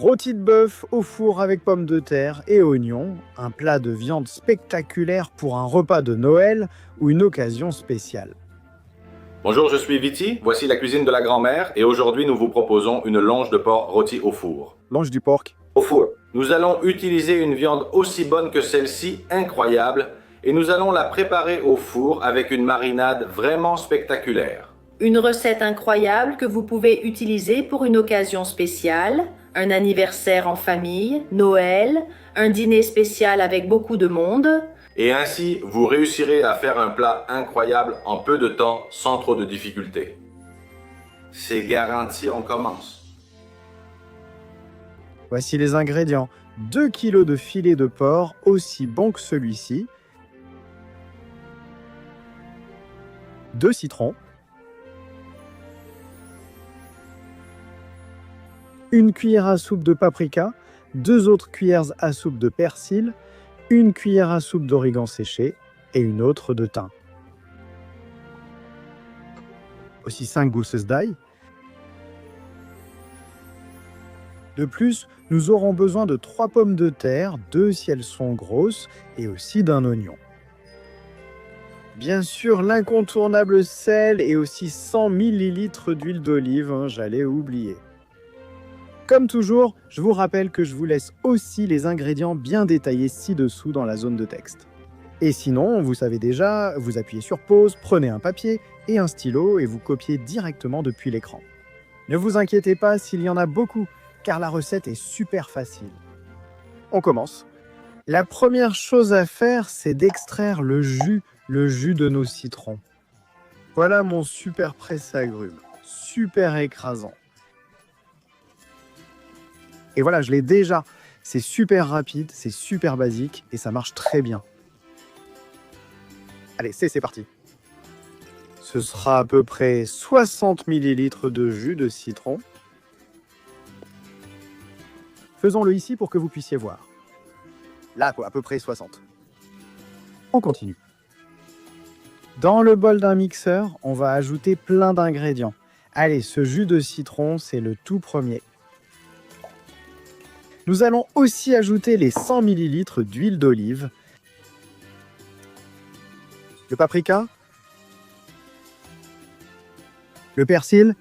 Rôti de bœuf au four avec pommes de terre et oignons, un plat de viande spectaculaire pour un repas de Noël ou une occasion spéciale. Bonjour, je suis Viti, voici la cuisine de la grand-mère et aujourd'hui nous vous proposons une longe de porc rôtie au four. Longe du porc. Au four. Nous allons utiliser une viande aussi bonne que celle-ci, incroyable, et nous allons la préparer au four avec une marinade vraiment spectaculaire. Une recette incroyable que vous pouvez utiliser pour une occasion spéciale, un anniversaire en famille, Noël, un dîner spécial avec beaucoup de monde. Et ainsi, vous réussirez à faire un plat incroyable en peu de temps, sans trop de difficultés. C'est garanti, on commence. Voici les ingrédients. 2 kg de filet de porc, aussi bon que celui-ci. 2 citrons. 1 cuillère à soupe de paprika. 2 autres cuillères à soupe de persil. 1 cuillère à soupe d'origan séché et une autre de thym. Aussi 5 gousses d'ail. De plus, nous aurons besoin de 3 pommes de terre, 2 si elles sont grosses, et aussi d'un oignon. Bien sûr, l'incontournable sel et aussi 100 ml d'huile d'olive, j'allais oublier. Comme toujours, je vous rappelle que je vous laisse aussi les ingrédients bien détaillés ci-dessous dans la zone de texte. Et sinon, vous savez déjà, vous appuyez sur pause, prenez un papier et un stylo et vous copiez directement depuis l'écran. Ne vous inquiétez pas s'il y en a beaucoup, car la recette est super facile. On commence. La première chose à faire, c'est d'extraire le jus de nos citrons. Voilà mon super presse-agrumes, super écrasant. Et voilà, je l'ai déjà. C'est super rapide, c'est super basique et ça marche très bien. Allez, c'est parti. Ce sera à peu près 60 ml de jus de citron. Faisons-le ici pour que vous puissiez voir. Là, quoi, à peu près 60. On continue. Dans le bol d'un mixeur, on va ajouter plein d'ingrédients. Allez, ce jus de citron, c'est le tout premier. Nous allons aussi ajouter les 100 ml d'huile d'olive, le paprika, le persil,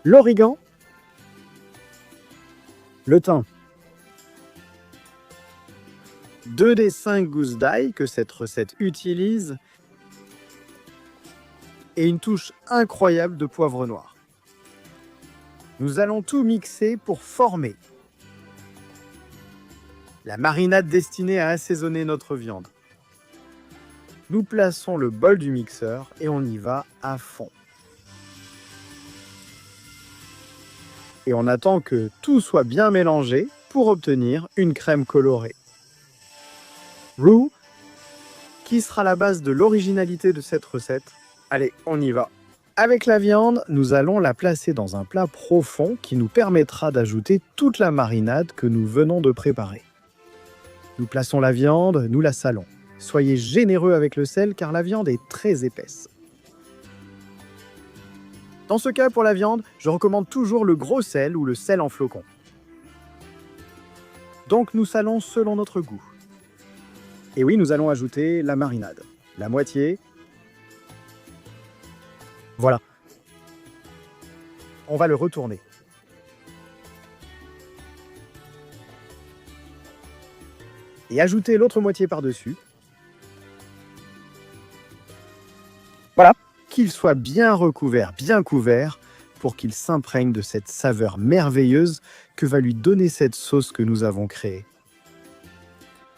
l'origan, le thym, 2 des 5 gousses d'ail que cette recette utilise et une touche incroyable de poivre noir. Nous allons tout mixer pour former la marinade destinée à assaisonner notre viande. Nous plaçons le bol du mixeur et on y va à fond. Et on attend que tout soit bien mélangé pour obtenir une crème colorée. Roux, qui sera la base de l'originalité de cette recette. Allez, on y va. Avec la viande, nous allons la placer dans un plat profond qui nous permettra d'ajouter toute la marinade que nous venons de préparer. Nous plaçons la viande, nous la salons. Soyez généreux avec le sel car la viande est très épaisse. Dans ce cas, pour la viande, je recommande toujours le gros sel ou le sel en flocons. Donc nous salons selon notre goût. Et oui, nous allons ajouter la marinade. La moitié. Voilà. On va le retourner. Et ajouter l'autre moitié par-dessus. Voilà. Qu'il soit bien recouvert, bien couvert, pour qu'il s'imprègne de cette saveur merveilleuse que va lui donner cette sauce que nous avons créée.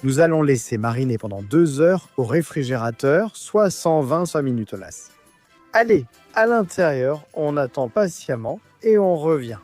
Nous allons laisser mariner pendant 2 heures au réfrigérateur, soit 120 minutes las. Allez, à l'intérieur, on attend patiemment et on revient.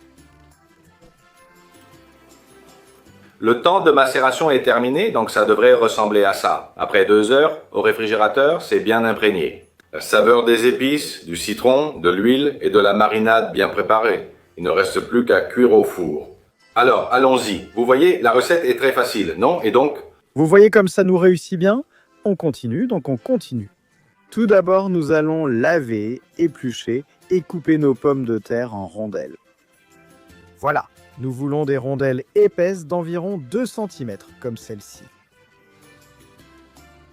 Le temps de macération est terminé, donc ça devrait ressembler à ça. Après 2 heures, au réfrigérateur, c'est bien imprégné. La saveur des épices, du citron, de l'huile et de la marinade bien préparée. Il ne reste plus qu'à cuire au four. Alors, allons-y. Vous voyez, la recette est très facile, non? Et donc, vous voyez comme ça nous réussit bien? On continue. Tout d'abord, nous allons laver, éplucher et couper nos pommes de terre en rondelles. Voilà, nous voulons des rondelles épaisses d'environ 2 cm, comme celle-ci.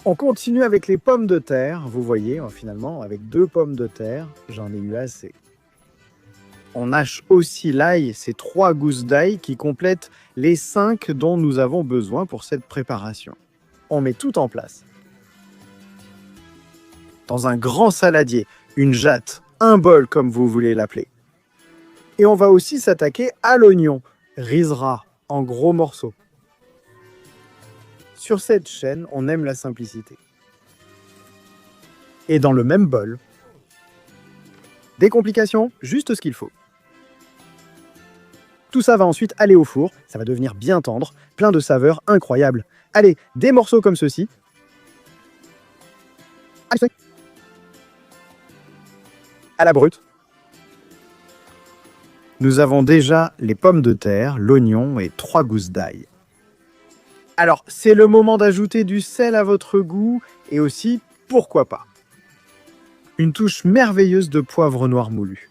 On continue avec les pommes de terre. Vous voyez, finalement, avec 2 pommes de terre, j'en ai eu assez. On hache aussi l'ail, ces 3 gousses d'ail qui complètent les 5 dont nous avons besoin pour cette préparation. On met tout en place. Dans un grand saladier, une jatte, un bol comme vous voulez l'appeler. Et on va aussi s'attaquer à l'oignon, risera en gros morceaux. Sur cette chaîne, on aime la simplicité. Et dans le même bol, des complications, juste ce qu'il faut. Tout ça va ensuite aller au four, ça va devenir bien tendre, plein de saveurs incroyables. Allez, des morceaux comme ceux-ci. À la brute. Nous avons déjà les pommes de terre, l'oignon et 3 gousses d'ail. Alors, c'est le moment d'ajouter du sel à votre goût et aussi, pourquoi pas, une touche merveilleuse de poivre noir moulu.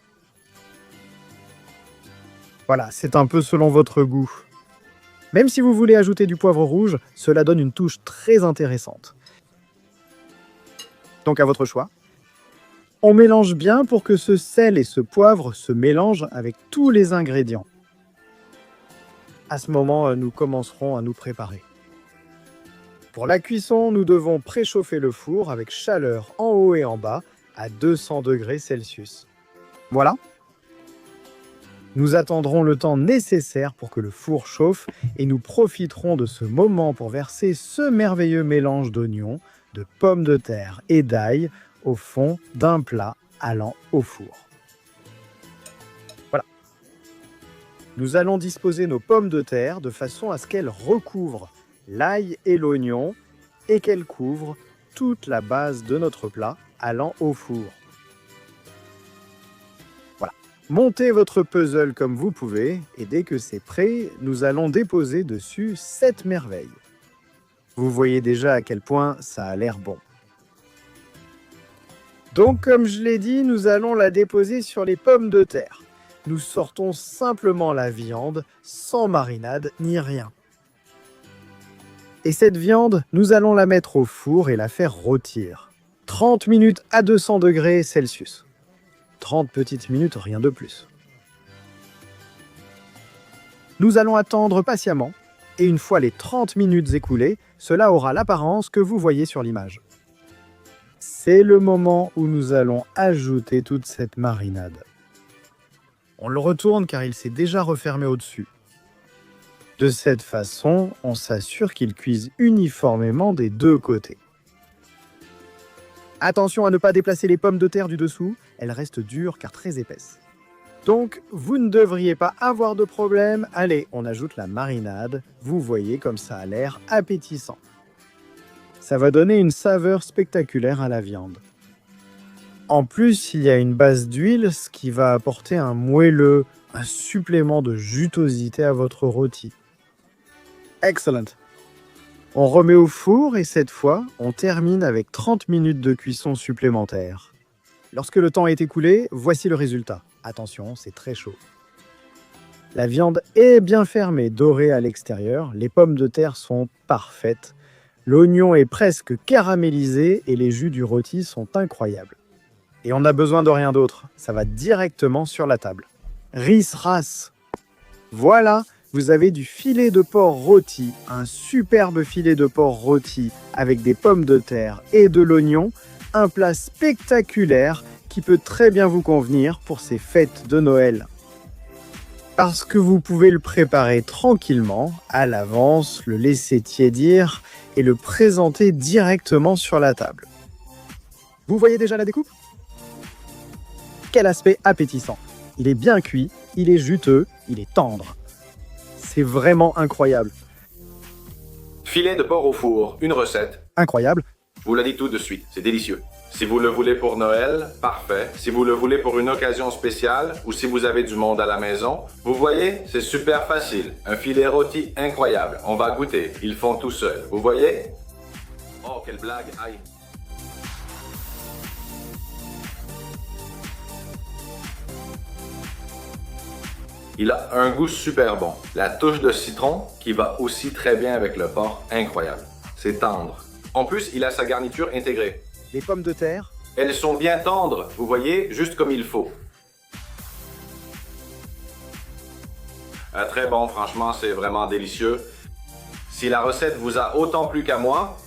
Voilà, c'est un peu selon votre goût. Même si vous voulez ajouter du poivre rouge, cela donne une touche très intéressante. Donc à votre choix. On mélange bien pour que ce sel et ce poivre se mélangent avec tous les ingrédients. À ce moment, nous commencerons à nous préparer. Pour la cuisson, nous devons préchauffer le four avec chaleur en haut et en bas à 200 degrés Celsius. Voilà. Nous attendrons le temps nécessaire pour que le four chauffe et nous profiterons de ce moment pour verser ce merveilleux mélange d'oignons, de pommes de terre et d'ail au fond d'un plat allant au four. Voilà. Nous allons disposer nos pommes de terre de façon à ce qu'elles recouvrent l'ail et l'oignon et qu'elles couvrent toute la base de notre plat allant au four. Voilà. Montez votre puzzle comme vous pouvez et dès que c'est prêt, nous allons déposer dessus cette merveille. Vous voyez déjà à quel point ça a l'air bon. Donc, comme je l'ai dit, nous allons la déposer sur les pommes de terre. Nous sortons simplement la viande, sans marinade ni rien. Et cette viande, nous allons la mettre au four et la faire rôtir. 30 minutes à 200 degrés Celsius. 30 petites minutes, rien de plus. Nous allons attendre patiemment, et une fois les 30 minutes écoulées, cela aura l'apparence que vous voyez sur l'image. C'est le moment où nous allons ajouter toute cette marinade. On le retourne car il s'est déjà refermé au-dessus. De cette façon, on s'assure qu'il cuise uniformément des 2 côtés. Attention à ne pas déplacer les pommes de terre du dessous, elles restent dures car très épaisses. Donc, vous ne devriez pas avoir de problème. Allez, on ajoute la marinade. Vous voyez comme ça a l'air appétissant. Ça va donner une saveur spectaculaire à la viande. En plus, il y a une base d'huile, ce qui va apporter un moelleux, un supplément de jutosité à votre rôti. Excellent. On remet au four et cette fois, on termine avec 30 minutes de cuisson supplémentaire. Lorsque le temps est écoulé, voici le résultat. Attention, c'est très chaud. La viande est bien fermée, dorée à l'extérieur. Les pommes de terre sont parfaites. L'oignon est presque caramélisé et les jus du rôti sont incroyables. Et on n'a besoin de rien d'autre. Ça va directement sur la table. Rice ras. Voilà, vous avez du filet de porc rôti, un superbe filet de porc rôti avec des pommes de terre et de l'oignon, un plat spectaculaire qui peut très bien vous convenir pour ces fêtes de Noël. Parce que vous pouvez le préparer tranquillement, à l'avance, le laisser tiédir et le présenter directement sur la table. Vous voyez déjà la découpe ? Quel aspect appétissant! Il est bien cuit, il est juteux, il est tendre. C'est vraiment incroyable. Filet de porc au four, une recette. Incroyable. Je vous la dis tout de suite, c'est délicieux. Si vous le voulez pour Noël, parfait. Si vous le voulez pour une occasion spéciale ou si vous avez du monde à la maison, vous voyez, c'est super facile. Un filet rôti incroyable. On va goûter. Ils font tout seuls. Vous voyez? Oh, quelle blague. Aïe. Il a un goût super bon. La touche de citron qui va aussi très bien avec le porc, incroyable. C'est tendre. En plus, il a sa garniture intégrée. Les pommes de terre? Elles sont bien tendres, vous voyez, juste comme il faut. Très bon, franchement, c'est vraiment délicieux. Si la recette vous a autant plu qu'à moi,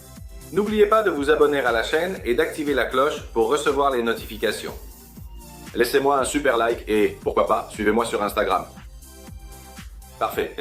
n'oubliez pas de vous abonner à la chaîne et d'activer la cloche pour recevoir les notifications. Laissez-moi un super like et, pourquoi pas, suivez-moi sur Instagram. Parfait.